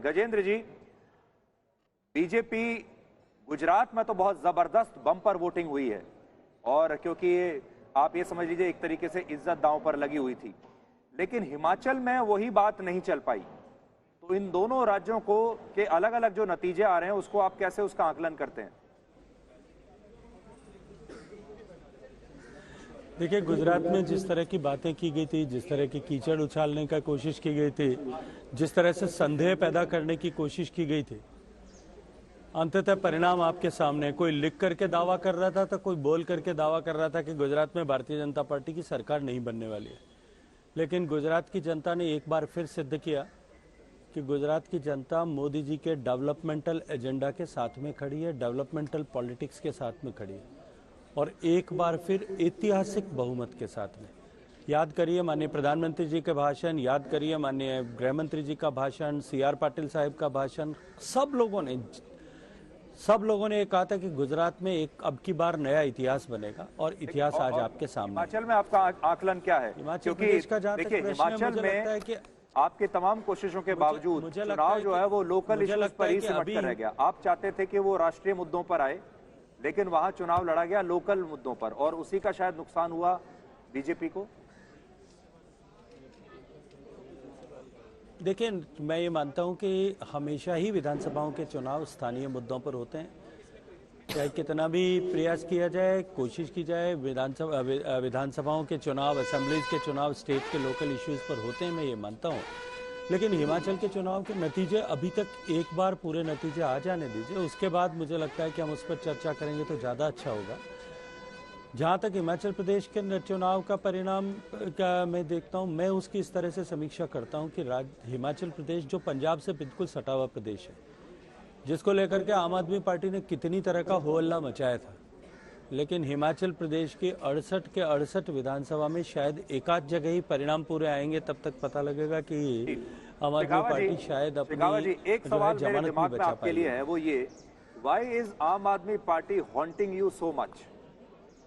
गजेंद्र जी, BJP Gujarat में तो बहुत जबरदस्त बम्पर वोटिंग हुई है, और क्योंकि आप ये समझ लीजिए एक तरीके से इज्जत दांव पर लगी हुई थी, लेकिन हिमाचल में वही बात नहीं चल पाई। तो इन दोनों राज्यों को के अलग अलग जो नतीजे आ रहे हैं, उसको आप कैसे उसका आकलन करते हैं? देखिए, गुजरात में जिस तरह की बातें की गई थी, जिस तरह की कीचड़ उछालने का कोशिश की गई थी, जिस तरह से संदेह पैदा करने की कोशिश की गई थी, अंततः परिणाम आपके सामने। कोई लिख करके दावा कर रहा था तो कोई बोल करके दावा कर रहा था कि गुजरात में भारतीय जनता पार्टी की सरकार नहीं बनने वाली है। लेकिन गुजरात की जनता ने एक बार फिर सिद्ध किया कि गुजरात की जनता मोदी जी के डेवलपमेंटल एजेंडा के साथ में खड़ी है, डेवलपमेंटल पॉलिटिक्स के साथ में खड़ी है, और एक बार फिर ऐतिहासिक बहुमत के साथ में। याद करिए माननीय प्रधानमंत्री जी के भाषण, याद करिए माननीय गृह मंत्री जी का भाषण, CR पाटिल साहब का भाषण, सब लोगों ने कहा था कि गुजरात में एक अब की बार नया इतिहास बनेगा, और इतिहास आज आपके सामने। हिमाचल में आपका आकलन क्या है? हिमाचल प्रदेश का जहां तक प्रश्न है, हिमाचल में कि आपकी तमाम कोशिशों के बावजूद चुनाव जो है वो लोकल इश्यूज पर ही सिमट कर रह गया। आप चाहते थे कि वो राष्ट्रीय मुद्दों पर आए, लेकिन वहां चुनाव लड़ा गया लोकल मुद्दों पर, और उसी का शायद नुकसान हुआ बीजेपी को। देखिए, मैं ये मानता हूं कि हमेशा ही विधानसभाओं के चुनाव स्थानीय मुद्दों पर होते हैं। चाहे कितना भी प्रयास किया जाए, कोशिश की जाए, विधानसभाओं के चुनाव, असेंबलीज के चुनाव स्टेट के लोकल इश्यूज पर होते हैं, मैं ये मानता हूं। लेकिन हिमाचल के चुनाव के नतीजे अभी तक एक बार पूरे नतीजे आ जाने दीजिए, उसके बाद मुझे लगता है कि हम उस पर चर्चा करेंगे तो ज़्यादा अच्छा होगा। जहाँ तक हिमाचल प्रदेश के चुनाव का परिणाम का मैं देखता हूँ, मैं उसकी इस तरह से समीक्षा करता हूँ कि हिमाचल प्रदेश जो पंजाब से बिल्कुल सटा हुआ प्रदेश है, जिसको लेकर के आम आदमी पार्टी ने कितनी तरह का हो हल्ला मचाया था, लेकिन हिमाचल प्रदेश की 68 के 68 विधानसभा में शायद एक आध जगह ही परिणाम पूरे आएंगे, तब तक पता लगेगा कि आम आदमी पार्टी शायद अपनी एक सवाल मेरे दिमाग में आपके लिए है, वो ये, व्हाई इज आम आदमी party haunting you so much?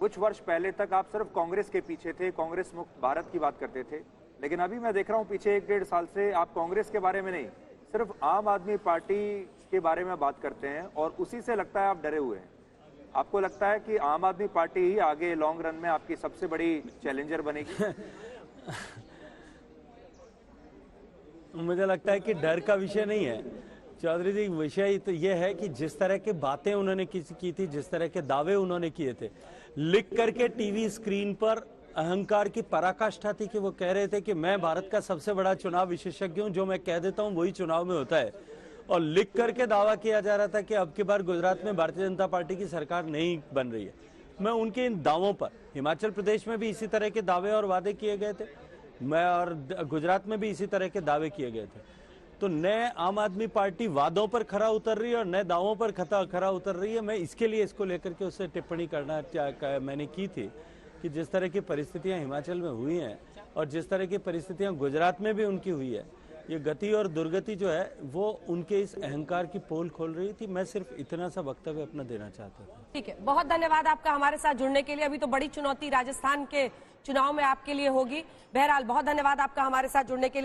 कुछ वर्ष पहले तक आप सिर्फ कांग्रेस के पीछे थे, कांग्रेस मुक्त भारत की बात करते थे, लेकिन अभी मैं देख रहा हूं पीछे 1-1.5 साल से आप कांग्रेस के बारे में नहीं, सिर्फ आम आदमी पार्टी के बारे में बात करते हैं, और उसी से लगता है आप डरे हुए हैं। आपको लगता है कि आम आदमी पार्टी ही आगे लॉन्ग रन में आपकी सबसे बड़ी चैलेंजर बनेगी? मुझे लगता है कि डर का विषय नहीं है चौधरी जी, विषय तो यह है कि जिस तरह की बातें उन्होंने की थी, जिस तरह के दावे उन्होंने किए थे, लिख करके टीवी स्क्रीन पर अहंकार की पराकाष्ठा थी कि वो कह रहे थे कि मैं भारत का सबसे बड़ा चुनाव विशेषज्ञ हूं, जो मैं कह देता हूं वही चुनाव में होता है, और लिख करके दावा किया जा रहा था कि अब की बार गुजरात में भारतीय जनता पार्टी की सरकार नहीं बन रही है। मैं उनके इन दावों पर, हिमाचल प्रदेश में भी इसी तरह के दावे और वादे किए गए थे, मैं और गुजरात में भी इसी तरह के दावे किए गए थे। तो नए आम आदमी पार्टी वादों पर खरा उतर रही है और नए दावों पर खरा उतर रही है। मैं इसके लिए इसको लेकर के उससे टिप्पणी करना मैंने की थी कि जिस तरह की परिस्थितियां हिमाचल में हुई हैं और जिस तरह की परिस्थितियां गुजरात में भी उनकी हुई है, ये गति और दुर्गति जो है वो उनके इस अहंकार की पोल खोल रही थी। मैं सिर्फ इतना सा वक्तव्य अपना देना चाहता था। ठीक है, बहुत धन्यवाद आपका हमारे साथ जुड़ने के लिए। अभी तो बड़ी चुनौती राजस्थान के चुनाव में आपके लिए होगी। बहरहाल बहुत धन्यवाद आपका हमारे साथ जुड़ने के लिए।